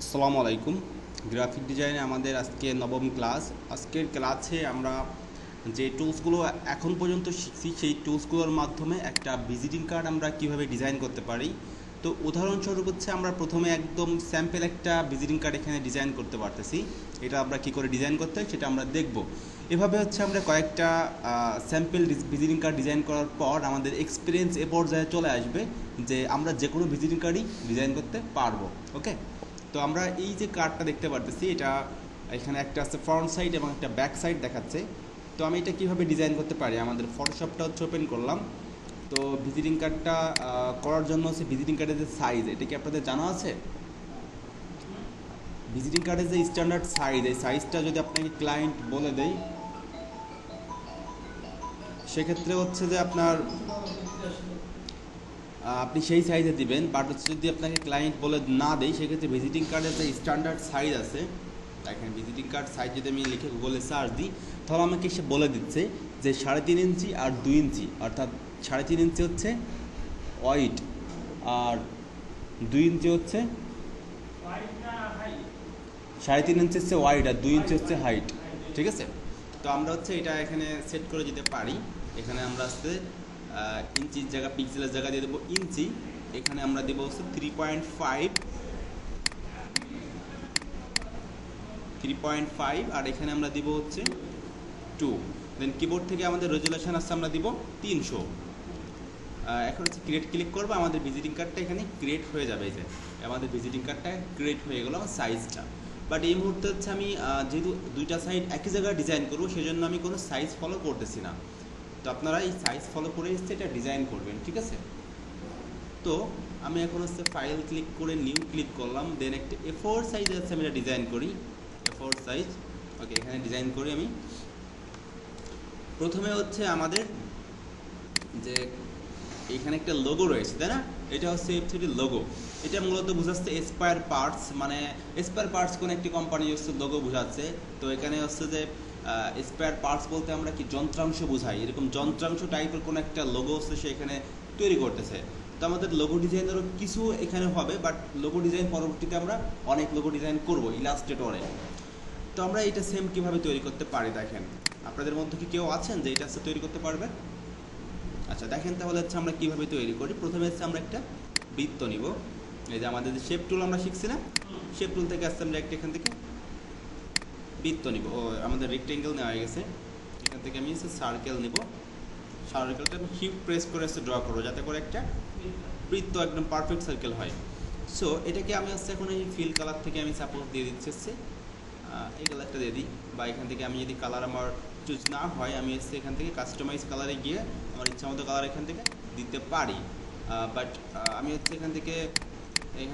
আসসালামু আলাইকুম। গ্রাফিক ডিজাইনে আমাদের আজকে নবম ক্লাস। আজকের ক্লাসে আমরা যে টুলসগুলো এখন পর্যন্ত শিখছি সেই টুলসগুলোর মাধ্যমে একটা ভিজিটিং কার্ড আমরা কিভাবে ডিজাইন করতে পারি। তো উদাহরণস্বরূপ হচ্ছে আমরা প্রথমে একদম স্যাম্পল একটা ভিজিটিং কার্ড এখানে ডিজাইন করতে পারতেছি। এটা আমরা কি করে ডিজাইন করতে হয় সেটা আমরা দেখব। এভাবে হচ্ছে আমরা কয়েকটা স্যাম্পল ভিজিটিং কার্ড ডিজাইন করার পর আমাদের এক্সপিরিয়েন্স এ পর্যায়ে চলে আসবে যে আমরা যে কোনো ভিজিটিং কার্ডই ডিজাইন করতে পারবো। ওকে, তো আমরা এই যে কার্ডটা দেখতে পারতেছি, এটা এখানে একটা আছে ফ্রন্ট সাইড এবং একটা ব্যাক সাইড দেখাচ্ছে। তো আমি এটা কিভাবে ডিজাইন করতে পারি, আমাদের ফটোশপটা হচ্ছে ওপেন করলাম। তো ভিজিটিং কার্ডটা করার জন্য হচ্ছে ভিজিটিং কার্ডের যে সাইজ, এটা কি আপনাদের জানা আছে? ভিজিটিং কার্ডের যে স্ট্যান্ডার্ড সাইজ, এই সাইজটা যদি আপনাকে ক্লায়েন্ট বলে দেয় সেক্ষেত্রে হচ্ছে যে আপনি সেই সাইজে দিবেন। বাট হচ্ছে যদি আপনাকে ক্লায়েন্ট বলে না দেয় সেক্ষেত্রে ভিজিটিং কার্ডের যে স্ট্যান্ডার্ড সাইজ আছে, দেখেন ভিজিটিং কার্ড সাইজ যদি আমি লিখে গুগলে সার্চ দিই তাহলে আমাকে সে বলে দিচ্ছে যে 3.5 ইঞ্চি আর 2 ইঞ্চি, অর্থাৎ 3.5 ইঞ্চি হচ্ছে ওয়াইড আর 2 ইঞ্চি হচ্ছে 3.5 ইঞ্চি হচ্ছে ওয়াইড আর 2 ইঞ্চি হচ্ছে হাইট। ঠিক আছে, তো আমরা হচ্ছে এটা এখানে সেট করে দিতে পারি। এখানে আমরা আসতে ইঞ্চির জায়গা পিক্সেলের জায়গা দিয়ে দেবো ইঞ্চি। এখানে আমরা দেবো হচ্ছে 3.5 আর এখানে আমরা দিব হচ্ছে 2। দেন কিবোর্ড থেকে আমাদের রেজুলেশন আসছে আমরা দিব 300। এখন হচ্ছে ক্রিয়েট ক্লিক করবো, আমাদের ভিজিটিং কার্ডটা এখানে ক্রিয়েট হয়ে যাবে। এই যে আমাদের ভিজিটিং কার্ডটা ক্রিয়েট হয়ে গেলো আমার সাইজটা। বাট এই মুহূর্তে হচ্ছে আমি যেহেতু দুইটা সাইড একই জায়গায় ডিজাইন করবো সেজন্য আমি কোনো সাইজ ফলো করতেছি না। তো আপনারা এই সাইজ ফলো করে এসে এটা ডিজাইন করবেন। ঠিক আছে, তো আমি এখন হচ্ছে ফাইল ক্লিক করে নিউ ক্লিক করলাম। দেন একটা A4 সাইজ আছে, আমি এটা ডিজাইন করি A4 সাইজ। ওকে, এখানে ডিজাইন করি আমি। প্রথমে হচ্ছে আমাদের যে এখানে একটা লোগো রয়েছে, তাই না? এটা হচ্ছে F3 লোগো। এটা মূলত বোঝাচ্ছে স্পায়ার পার্টস, মানে স্পায়ার পার্টস কোন একটি কোম্পানি হচ্ছে লোগো বোঝাচ্ছে। তো এখানে হচ্ছে যে স্পায়ার পার্টস বলতে আমরা কি যন্ত্রাংশ বোঝাই, এরকম যন্ত্রাংশ টাইপের কোনো একটা লোগো হচ্ছে সে এখানে তৈরি করতেছে। তো আমাদের লোগো ডিজাইনেরও কিছু এখানে হবে, বাট লোগো ডিজাইন পরবর্তীতে আমরা অনেক লোগো ডিজাইন করব ইলাস্ট্রেটরে। তো আমরা এটা সেম কিভাবে তৈরি করতে পারি দেখেন। আপনাদের মধ্যে কি কেউ আছেন যে এটা হচ্ছে তৈরি করতে পারবেন? আচ্ছা দেখেন, তাহলে হচ্ছে আমরা কীভাবে তৈরি করি। প্রথমে হচ্ছে আমরা একটা বৃত্ত নিব। এই যে আমাদের যে শেপ টুল আমরা শিখছি না, শেপ টুল থেকে আসছে আমরা একটা এখান থেকে বৃত্ত নিব। আমাদের রেক্টেঙ্গেল নেওয়া হয়ে গেছে। এখান থেকে আমি সার্কেল নিব। সার্কেলটা আমি শিফট প্রেস করে হচ্ছে ড্র করবো যাতে করে একটা বৃত্ত একদম পারফেক্ট সার্কেল হয়। সো এটাকে আমি হচ্ছে এখন এই ফিল কালার থেকে আমি সাপোজ দিয়ে দিচ্ছি হচ্ছে এই কালারটা দিয়ে দিই। বা এখান থেকে আমি যদি কালার আমার চুজ না হয় আমি হচ্ছে এখান থেকে কাস্টমাইজ কালারে গিয়ে আমার ইচ্ছা মতো কালার এখান থেকে দিতে পারি। বাট আমি হচ্ছে এখান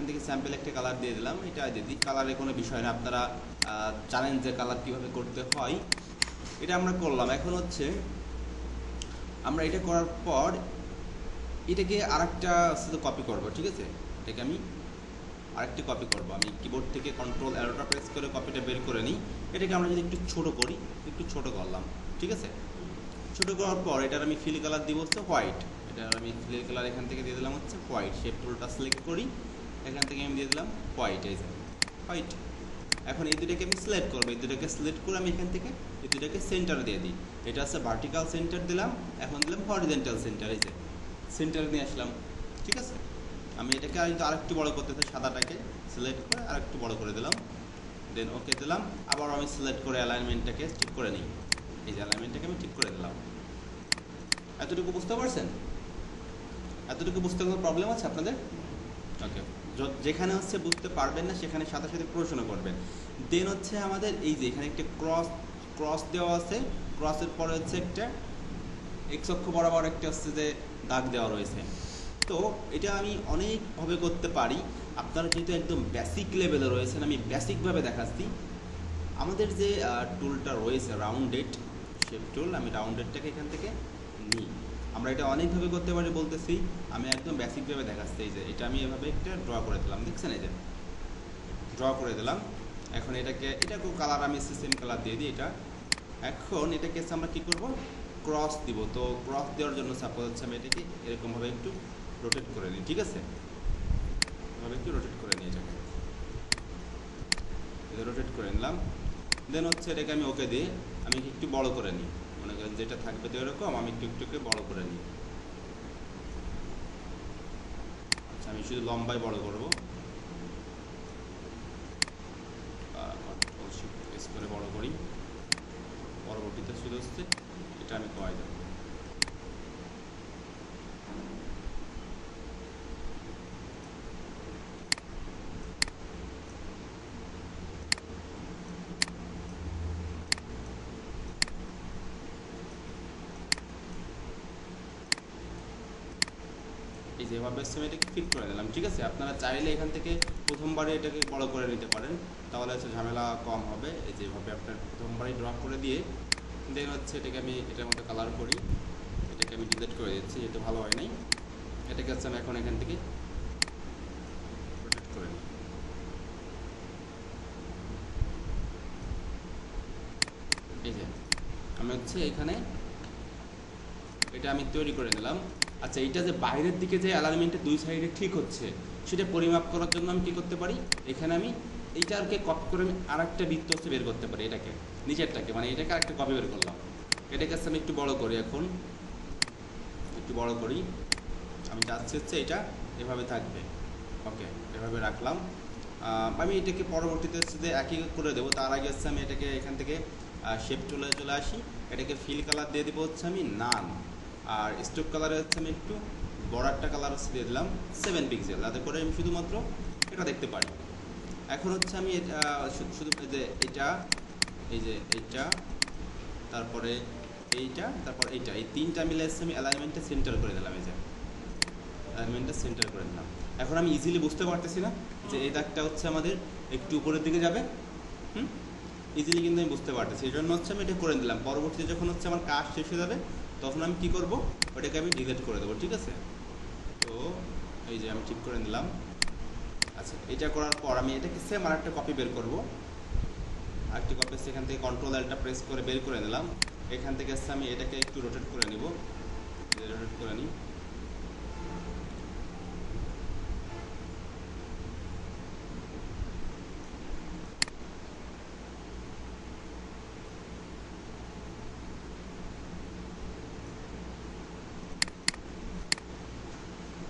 থেকে স্যাম্পল একটা কালার দিয়ে দিলাম। এটা দিয়ে দিই, কালারের কোনো বিষয় না, আপনারা জানেন যে কালার কীভাবে করতে হয়। এটা আমরা করলাম। এখন হচ্ছে আমরা এটা করার পর এটাকে আরেকটা কপি করব। ঠিক আছে, এটাকে আমি আরেকটি কপি করব। আমি কিবোর্ড থেকে কন্ট্রোল অ্যারোটা প্রেস করে কপিটা বের করে নিই। এটাকে আমরা যদি একটু ছোট করি, একটু ছোট করলাম। ঠিক আছে, ছোট করার পর এটার আমি ফিল কালার দিব হচ্ছে হোয়াইট। এটার আমি ফিল কালার এখান থেকে দিয়ে দিলাম হচ্ছে হোয়াইট। শেপ টুলটা সিলেক্ট করি, এখান থেকে আমি দিয়ে দিলাম হোয়াইট। এই যে হোয়াইট। এখন এই দুটাকে আমি সিলেক্ট করবো। এই দুটাকে সিলেক্ট করে আমি এখান থেকে এই দুটাকে সেন্টারে দিয়ে দিই। এটা হচ্ছে ভার্টিক্যাল সেন্টার দিলাম, এখন দিলাম হরিজন্টাল সেন্টার। এই যে সেন্টারে নিয়ে আসলাম। ঠিক আছে, আমি এটাকে আরেকটু বড় করতে চাই, সাদাটাকে সিলেক্ট করে আরেকটু বড় করে দিলাম। দেন ওকে দিলাম। আবার আমি সিলেক্ট করে অ্যালাইনমেন্টটাকে ঠিক করে নিই। এই যে অ্যালাইনমেন্টটাকে আমি ঠিক করে দিলাম। এতটুকু বুঝতে পারছেন? এতটুকু বুঝতে কোনো প্রবলেম আছে আপনাদের? ওকে, যেখানে হচ্ছে বুঝতে পারবেন না সেখানে সাথে সাথে প্রশ্ন করবেন। দেন হচ্ছে আমাদের এই যে এখানে একটা ক্রস দেওয়া আছে। ক্রসের পরে হচ্ছে একটা এক্স অক্ষ বরাবর একটা হচ্ছে যে দাগ দেওয়া রয়েছে। তো এটা আমি অনেকভাবে করতে পারি। আপনারা যেহেতু একদম বেসিক লেভেলে রয়েছেন, আমি বেসিকভাবে দেখাচ্ছি। আমাদের যে টুলটা রয়েছে রাউন্ডেড শেপ টুল, আমি রাউন্ডেডটাকে এখান থেকে নিই। আমরা এটা অনেকভাবে করতে পারি বলতেছি, আমি একদম বেসিকভাবে দেখাচ্ছি। এই যে এটা আমি এভাবে একটা ড্র করে দিলাম, দেখছেন? এই যে ড্র করে দিলাম। এখন এটাকেও কালার আমি সেম কালার দিয়ে দিই। এখন এটাকে আমরা কী করব, ক্রস দিব। তো ক্রস দেওয়ার জন্য সাপোজ হচ্ছে আমি এটাকে এরকমভাবে একটু রোটেট করে নিই। ঠিক আছে, এভাবে একটু রোটেট করে নিয়ে যাবো। রোটেট করে নিলাম। দেন হচ্ছে এটাকে আমি ওকে দিয়ে আমি একটু বড় করে নিই, মনে করেন যেটা থাকবে তো এরকম আমি একটু একটু বড় করে নিই। আচ্ছা আমি শুধু লম্বায় বড় করবো, প্রেস করে বড় করি, পরবর্তীতে শুধু হচ্ছে এটা আমি কমাই দেবো। এই যেভাবে আমি এটাকে ফিট করে দিলাম, ঠিক আছে। আপনারা চাইলে এখান থেকে প্রথমবারে এটাকে বড় করে নিতে পারেন, তাহলে হচ্ছে ঝামেলা কম হবে। এই যেভাবে আপনার প্রথমবারই ড্র করে দিয়ে দেন হচ্ছে এটাকে আমি এটার মধ্যে কালার করি, এটাকে আমি ডিলিট করে দিচ্ছি, এটা ভালো হয় নাই। এটাকে হচ্ছে আমি এখন এখান থেকে রোটেট করে নিই। এই যে আমি হচ্ছে এখানে এটা আমি তৈরি করে নিলাম। আচ্ছা এইটা যে বাইরের দিকে যে অ্যালাইনমেন্টের দুই সাইডে ঠিক হচ্ছে সেটা পরিমাপ করার জন্য আমি কী করতে পারি, এখানে আমি এইটাকে কপি করে আমি আরেকটা বৃত্ত হচ্ছে বের করতে পারি, এটাকে নিচেরটাকে মানে এটাকে আরেকটা কপি বের করলাম। এটাকে হচ্ছে আমি একটু বড় করি, এখন একটু বড় করি, আমি চাচ্ছি হচ্ছে এটা এভাবে থাকবে। ওকে এভাবে রাখলাম। আমি এটাকে পরবর্তীতে হচ্ছে যে একই করে দেবো, তার আগে হচ্ছে আমি এটাকে এখান থেকে শেপ টুলে চলে আসি, এটাকে ফিল কালার দিয়ে দেবো হচ্ছে আমি নান, আর স্টোক কালারে হচ্ছে আমি একটু বড় একটা কালার হচ্ছে দিয়ে দিলাম 7 পিক্সেল, যাতে করে আমি শুধুমাত্র এটা দেখতে পারি। এখন হচ্ছে আমি শুধু যে এটা এই যে এইটা তারপরে এইটা তারপর এইটা এই তিনটা মিলে হচ্ছে আমি অ্যালাইনমেন্টে সেন্টার করে দিলাম, এই যে অ্যালাইনমেন্টে সেন্টার করে দিলাম। এখন আমি ইজিলি বুঝতে পারতেছি না যে এই দাগটা হচ্ছে আমাদের একটু উপরের দিকে যাবে, ইজিলি কিন্তু আমি বুঝতে পারতেছি, এই জন্য হচ্ছে আমি এটা করে দিলাম। পরবর্তীতে যখন হচ্ছে আমার কাজ শেষ হয়ে যাবে তখন আমি কি করব, ওটাকে আমি ডিলিট করে দেবো, ঠিক আছে। তো এই যে আমি ঠিক করে নিলাম। আচ্ছা এটা করার পর আমি এটাকে সেম আর একটা কপি বের করবো, আরেকটি কপি সেখান থেকে কন্ট্রোল এলটা প্রেস করে বের করে নিলাম। এখান থেকে হচ্ছে আমি এটাকে একটু রোটেট করে নিব, রোটেট করে নিই।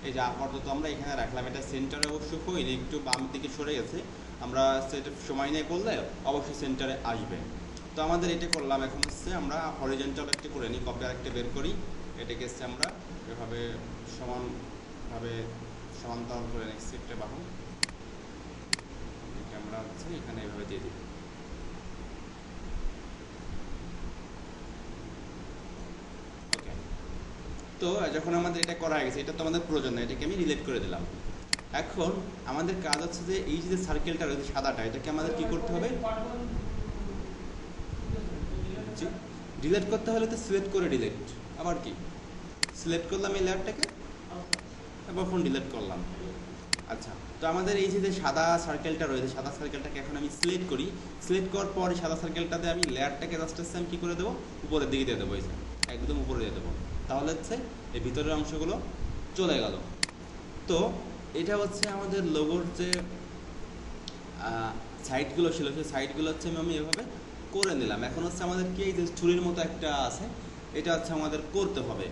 এই যে আপাতত আমরা এখানে রাখলাম, এটা সেন্টারে অবশ্য হয়নি, একটু বাম দিকে সরে গেছে, আমরা সেটা সময় নিয়ে করলে অবশ্যই সেন্টারে আসবে। তো আমাদের এটা করলাম, এখন হচ্ছে আমরা হরিজেন্টাল একটা করে নিই, কপি আরেকটা বের করি, এটাকে হচ্ছে আমরা এভাবে সমানভাবে সমান্তরাল করে নিচ্ছি একটা বাহু, এটাকে আমরা হচ্ছে এখানে এভাবে দিয়ে দিই। ওকে, তো যখন আমাদের এটা করা হয়ে গেছে, এটা তো আমাদের প্রয়োজন না, এটাকে আমি রিলেট করে দিলাম। এখন আমাদের কাজ হচ্ছে যে এই যে সার্কেলটা রয়েছে সাদাটা, এটাকে আমাদের কি করতে হবে, ডিলিট করতে হলে তো সিলেক্ট করে ডিলিট, আবার কি সিলেক্ট করলাম এই লেয়ারটাকে, তারপর ফোন ডিলিট করলাম। আচ্ছা তো আমাদের এই যে সাদা সার্কেলটা রয়েছে, সাদা সার্কেলটাকে এখন আমি সিলেক্ট করি, সিলেক্ট করার পর সাদা সার্কেলটাতে আমি লেয়ারটাকে জাস্ট হচ্ছে আমি কী করে দেবো, উপরের দিকে দিয়ে দেবো, এই যে একদম উপরে দিয়ে দেবো, তাহলে হচ্ছে এই ভিতরের অংশগুলো চলে গেল। তো এটা হচ্ছে আমাদের লোগোর যে সাইডগুলো ছিল, সেই সাইডগুলো হচ্ছে আমি এভাবে করে নিলাম। এখন হচ্ছে আমাদের কি এই যে ছুরির মতো একটা আছে, এটা হচ্ছে আমাদের করতে হবে।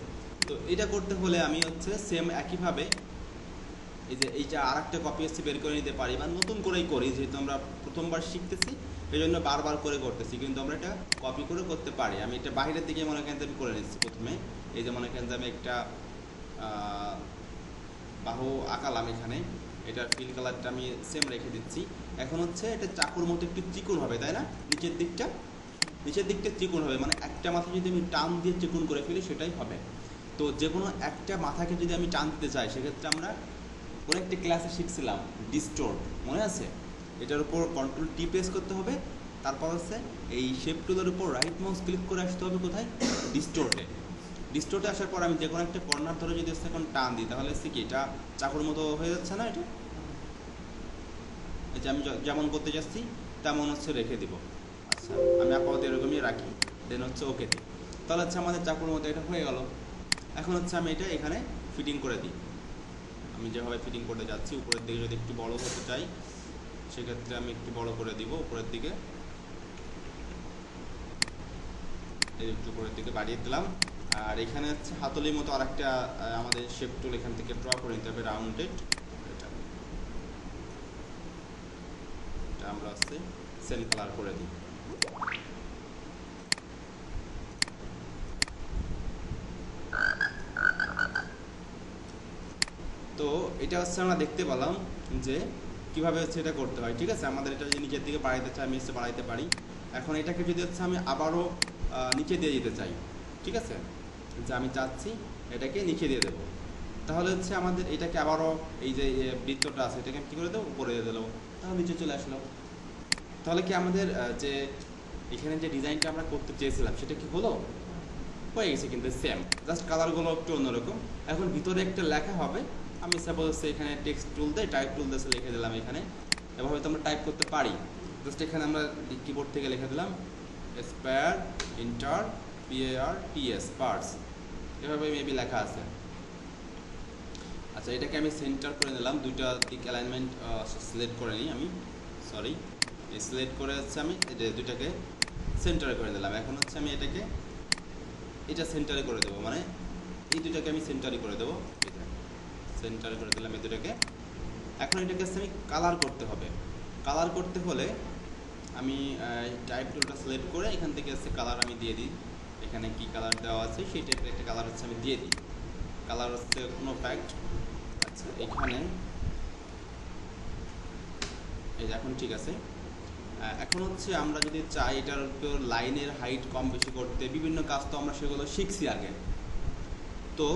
তো এটা করতে হলে আমি হচ্ছে সেম একইভাবে এই যে এইটা আর একটা কপি হচ্ছে বের করে নিতে পারি, বা নতুন করেই করি, যেহেতু আমরা প্রথমবার শিখতেছি এই জন্য বারবার করে করতেছি, কিন্তু আমরা এটা কপি করে করতে পারি। আমি এটা বাইরের দিকে মনে করেন আমি করে নিচ্ছি প্রথমে, এই যে মনে করেন যে আমি একটা বাহু আঁকালাম এখানে, এটার ফিল কালারটা আমি সেম রেখে দিচ্ছি। এখন হচ্ছে এটা চাকুর মতো একটু চিকুন হবে, তাই না, নিচের দিকটা চিকুন হবে, মানে একটা মাথা যদি আমি টান দিয়ে চিকুন করে ফেলি সেটাই হবে। তো যে কোনো একটা মাথাকে যদি আমি টান দিতে চাই, সেক্ষেত্রে আমরা কোনো একটি ক্লাসে শিখছিলাম ডিস্টোর্ট, মনে আছে, এটার উপর কন্ট্রোল টি প্রেস করতে হবে, তারপর হচ্ছে এই শেপ টুলের উপর রাইট মাউস ক্লিক করে আসতে হবে কোথায়, ডিস্টোর্টে আসার পর আমি যে কোনো একটা কর্নার ধরে যদি এখন টান দিই, তাহলে হচ্ছে কি এটা চাকুর মতো হয়ে যাচ্ছে না, এটা এই যে আমি যেমন করতে যাচ্ছি তেমন হচ্ছে রেখে দিব। আচ্ছা আমি আপাতত এরকমই রাখি, দেন হচ্ছে ওকে দিই, তাহলে হচ্ছে আমাদের চাকুর মতো এটা হয়ে গেল। এখন হচ্ছে আমি এটা এখানে ফিটিং করে দিই, আমি যেভাবে ফিটিং করতে যাচ্ছি, উপরের দিকে যদি একটু বড় হতে চাই সেক্ষেত্রে আমি একটু বড় করে দিব উপরের দিকে, এই একটু উপরের দিকে বাড়িয়ে দিলাম। আর এখানে হচ্ছে হাতলির মতো আরেকটা আমাদের শেপ টুল এখান থেকে ড্র করে নিতে হবে রাউন্ডেড। এটা আমরা হচ্ছে সেম কালার করে দিই। তো এটা হচ্ছে আমরা দেখতে পেলাম যে কিভাবে হচ্ছে এটা করতে হয়, ঠিক আছে। আমাদের এটা যদি নিচের দিকে বাড়াইতে চাই আমি হচ্ছে বাড়াইতে পারি। এখন এটাকে যদি হচ্ছে আমি আবারও নিচে দিয়ে দিতে চাই, ঠিক আছে, যে আমি চাচ্ছি এটাকে নিচে দিয়ে দেবো, তাহলে হচ্ছে আমাদের এটাকে আবারও এই যে বৃত্তটা আছে এটাকে কী করে দেবো, উপরে দিয়ে দিলাম, তাহলে নিচে চলে আসলো। তাহলে কি আমাদের যে এখানে যে ডিজাইনটা আমরা করতে চেয়েছিলাম সেটা কি হলো, হয়ে গেছে কিন্তু সেম, জাস্ট কালারগুলো একটু অন্যরকম। এখন ভিতরে একটা লেখা হবে, আমি সাপোজ এখানে টেক্সট টুল দিয়ে টাইপ টুল দিয়ে লিখে দিলাম এখানে, এভাবে তো আমরা টাইপ করতে পারি। জাস্ট এখানে আমরা কিবোর্ড থেকে লিখে দিলাম স্পেয়ার ইন্টার PARTS পার্টস, এভাবে মেবি লেখা আছে। আচ্ছা, এটাকে আমি সেন্টার করে নিলাম, দুইটা দিক অ্যালাইনমেন্ট সিলেক্ট করে নিই আমি, সরি সিলেক্ট করে হচ্ছে আমি দুইটাকে সেন্টারে করে দিলাম। এখন হচ্ছে আমি এটাকে এটা সেন্টারে করে দেবো, মানে এই দুটাকে আমি সেন্টারে করে দেবো, সেন্টারে করে দিলাম এই দুটাকে। এখন এটাকে আমি কালার করতে হবে। কালার করতে হলে আমি টাইপ টুলটা সিলেক্ট করে এখান থেকে হচ্ছে কালার আমি দিয়ে দিই, এখানে কি কালার দেওয়া আছে সেই টাইপের একটা কালার হচ্ছে আমি দিয়ে দিই। কালার হচ্ছে কোনো ফ্যাক্ট। আচ্ছা, এখানে এই যে এখন ঠিক আছে। এখন হচ্ছে আমরা যদি চাই এটার উপর লাইনের হাইট কম বেশি করতে, বিভিন্ন কাজ তো আমরা সেগুলো শিখছি আগে। তো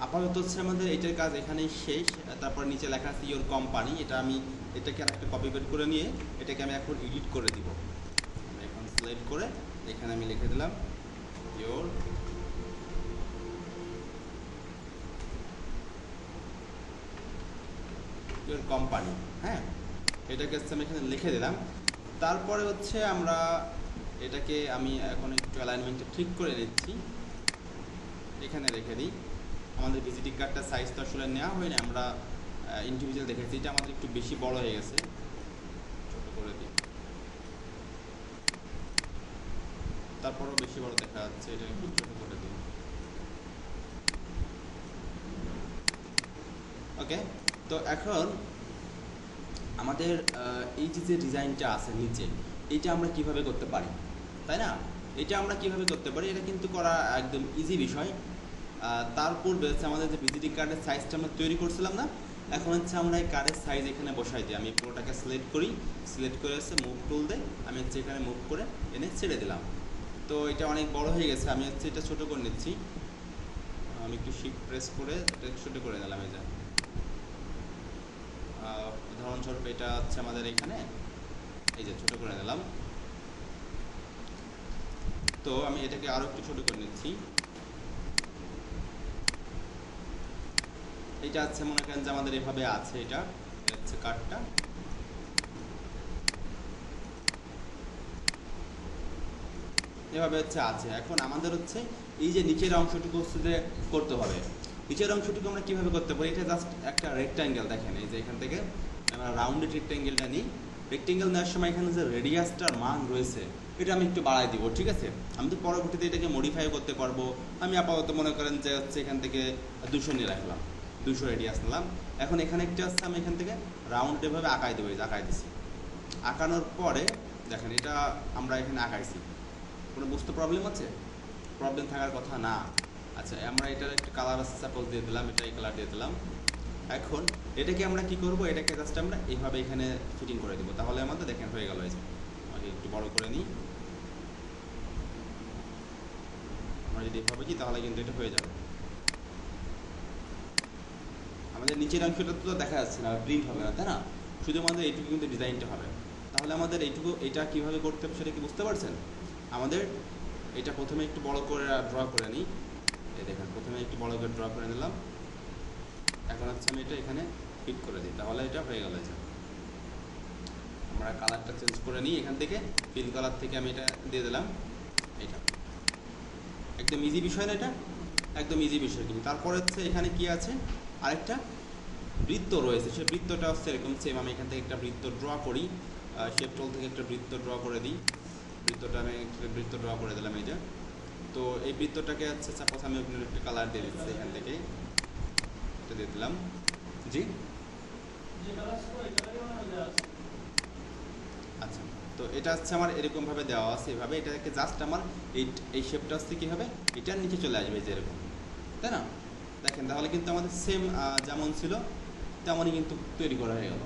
আপাতত হচ্ছে আমাদের এটার কাজ এখানেই শেষ। তারপর নিচে লেখা আছে ইওর কোম্পানি, এটা আমি এটাকে আরেকটা কপি পেস্ট করে নিয়ে এটাকে আমি এখন এডিট করে দিব। এখন সিলেক্ট করে এখানে আমি লিখে দিলাম ইওর কোম্পানি, হ্যাঁ, এটাকে হচ্ছে আমি এখানে লিখে দিলাম। তারপরে হচ্ছে আমরা এটাকে আমি এখন একটু অ্যালাইনমেন্টটা ঠিক করে নিচ্ছি, এখানে রেখে দিই। আমাদের ভিজিটিং কার্ডটা সাইজ তো আসলে নেওয়া হয়নি, আমরা ইন্ডিভিজুয়াল দেখেছি, এটা আমাদের একটু বেশি বড় হয়ে গেছে, ছোট করে দিই। তারপরও বেশি বড় দেখা যাচ্ছে, এটা একটু ছোট করে দিই। ওকে, তো এখন আমাদের এই যে ডিজাইনটা আছে নিচে, এইটা আমরা কিভাবে করতে পারি, তাই না? এটা আমরা কিভাবে করতে পারি, এটা কিন্তু করা একদম ইজি বিষয়। তার পূর্বে হচ্ছে আমাদের যে ভিজিটিং কার্ডের সাইজটা আমরা তৈরি করছিলাম না, এখন হচ্ছে আমরা এই কার্ডের সাইজ এখানে বসাই দিই। আমি পুরোটাকে সিলেক্ট করি, সিলেক্ট করে হচ্ছে মুভ টুল দেয়, আমি হচ্ছে এখানে মুভ করে এনে ছেড়ে দিলাম। তো এটা অনেক বড় হয়ে গেছে, আমি হচ্ছে এটা ছোটো করে নিচ্ছি। আমি একটু শিফট প্রেস করে ছোটো করে নিলাম। এই যে উদাহরণস্বরূপ এটা হচ্ছে আমাদের এখানে, এই যে ছোটো করে নিলাম। তো আমি এটাকে আরও একটু ছোটো করে নিচ্ছি। এটা হচ্ছে মনে করেন যে আমাদের এভাবে আছে, এটা হচ্ছে কার্ডটা। এভাবে হচ্ছে আছে। এখন আমাদের হচ্ছে এই যে নিচের অংশটুকু হচ্ছে যে করতে হবে। নিচের অংশটুকু আমরা কীভাবে করতে পারি, এটা জাস্ট একটা রেক্ট্যাঙ্গেল, দেখেন এই যে এখান থেকে আমরা রাউন্ডেড রেক্ট্যাঙ্গেলটা নিই। রেক্ট্যাঙ্গেল নেওয়ার সময় এখানে যে রেডিয়াসটার মান রয়েছে এটা আমি একটু বাড়াই দিব, ঠিক আছে। আমি তো পরবর্তীতে এটাকে মডিফাই করতে পারবো। আমি আপাতত মনে করেন যে হচ্ছে এখান থেকে 200 নিয়ে রাখলাম, 200 রেডিয়াস নিলাম। এখন এখানে একটা হচ্ছে আমি এখান থেকে রাউন্ড এভাবে আঁকাই দেবো, এই যে আঁকাই দিছি। আঁকানোর পরে দেখেন এটা আমরা এখানে আঁকাইছি, কোনো বুঝতে প্রবলেম আছে? প্রবলেম থাকার কথা না। আচ্ছা, আমরা এটার একটা কালার আছে সাপোজ দিয়ে দিলাম, এটা এই কালার দিয়ে দিলাম। এখন এটাকে আমরা কি করব, এটাকে জাস্ট আমরা এইভাবে এখানে ফিটিং করে দেবো, তাহলে আমাদের দেখেন হয়ে গেল। এই যে আমি একটু বড় করে নিই, আমরা যদি এভাবে কি তাহলে কিন্তু এটা হয়ে যাবে। আমাদের নিচের অংশটা তো দেখা যাচ্ছে না, প্রিন্ট হবে না, তাই না? শুধুমাত্র এইটুকু কিন্তু ডিজাইনটা হবে। তাহলে আমাদের এটা কীভাবে করতে হবে সেটা কি বুঝতে পারছেন? আমাদের এটা প্রথমে একটু বড় করে ড্র করে নিই। এই দেখেন প্রথমে একটু বড় করে ড্র করে নিলাম। এখন হচ্ছে আমি এটা এখানে ফিট করে দিই, তাহলে এটা হয়ে গেল। যে আমরা কালারটা চেঞ্জ করে নিই, এখান থেকে ফিল কালার থেকে আমি এটা দিয়ে দিলাম। এটা একদম ইজি বিষয় না, এটা একদম ইজি বিষয়। কিন্তু তারপরে হচ্ছে এখানে কি আছে, আরেকটা বৃত্ত রয়েছে, সেই বৃত্তটা হচ্ছে এরকম সেম। আমি এখান থেকে একটা বৃত্ত ড্র করি, শেপ টুল থেকে একটা বৃত্ত ড্র করে দিই। বৃত্তটা আমি বৃত্ত ড্র করে দিলাম এই যে। তো এই বৃত্তটাকে হচ্ছে সাপোজ আমি একটা কালার দিয়ে দিচ্ছি, এখান থেকে এটা দিয়ে দিলাম। জি আচ্ছা, তো এটা হচ্ছে আমার এরকমভাবে দেওয়া আছে এভাবে। এটাকে জাস্ট আমার এই শেপটা হচ্ছে কী হবে, এটার নিচে চলে আসবে যে এরকম, তাই না? দেখেন তাহলে কিন্তু আমাদের সেম যেমন ছিল তেমনই কিন্তু তৈরি করা হয়ে গেল।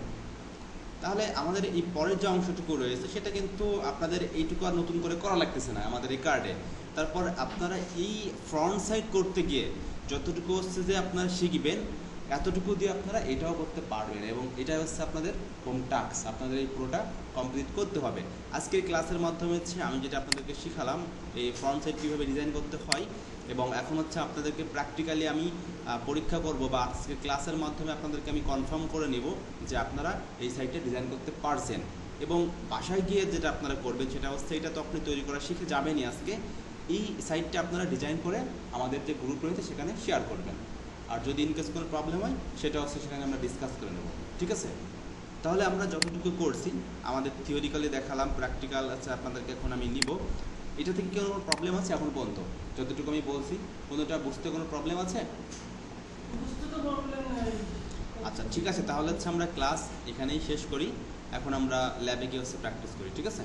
তাহলে আমাদের এই পরের যে অংশটুকু রয়েছে সেটা কিন্তু আপনাদের এইটুকু আর নতুন করে করা লাগতেছে না আমাদের এই কার্ডে। তারপর আপনারা এই ফ্রন্ট সাইড করতে গিয়ে যতটুকু হচ্ছে যে আপনারা শিখবেন, এতটুকু দিয়ে আপনারা এটাও করতে পারবেন, এবং এটা হচ্ছে আপনাদের হোম টাস্ক, আপনাদের এই পুরোটা কমপ্লিট করতে হবে। আজকের ক্লাসের মাধ্যমে হচ্ছে আমি যেটা আপনাদেরকে শিখালাম এই ফ্রন্ট সাইড কীভাবে ডিজাইন করতে হয়, এবং এখন হচ্ছে আপনাদেরকে প্র্যাকটিক্যালি আমি পরীক্ষা করব, বা আজকের ক্লাসের মাধ্যমে আপনাদেরকে আমি কনফার্ম করে নিব যে আপনারা এই সাইটটা ডিজাইন করতে পারছেন। এবং বাসায় গিয়ে যেটা আপনারা করবেন সেটা হচ্ছে, এটা তো আপনি তৈরি করা শিখে যাবেনই আজকে, এই সাইটটা আপনারা ডিজাইন করে আমাদের যে গ্রুপ রয়েছে সেখানে শেয়ার করবেন। আর যদি ইনকেস কোনো প্রবলেম হয় সেটা হচ্ছে সেখানে আমরা ডিসকাস করে নেব, ঠিক আছে? তাহলে আমরা যতটুকু করছি আমাদের থিওরিক্যালি দেখালাম, প্র্যাকটিক্যাল আছে আপনাদেরকে এখন আমি নিব। এটা থেকে কি কোনো প্রবলেম আছে এখন পর্যন্ত? যতটুকু আমি বলছি কোনোটা বুঝতে কোনো প্রবলেম আছে? আচ্ছা ঠিক আছে, তাহলে হচ্ছে আমরা ক্লাস এখানেই শেষ করি। এখন আমরা ল্যাবে গিয়ে হচ্ছে প্র্যাকটিস করি, ঠিক আছে?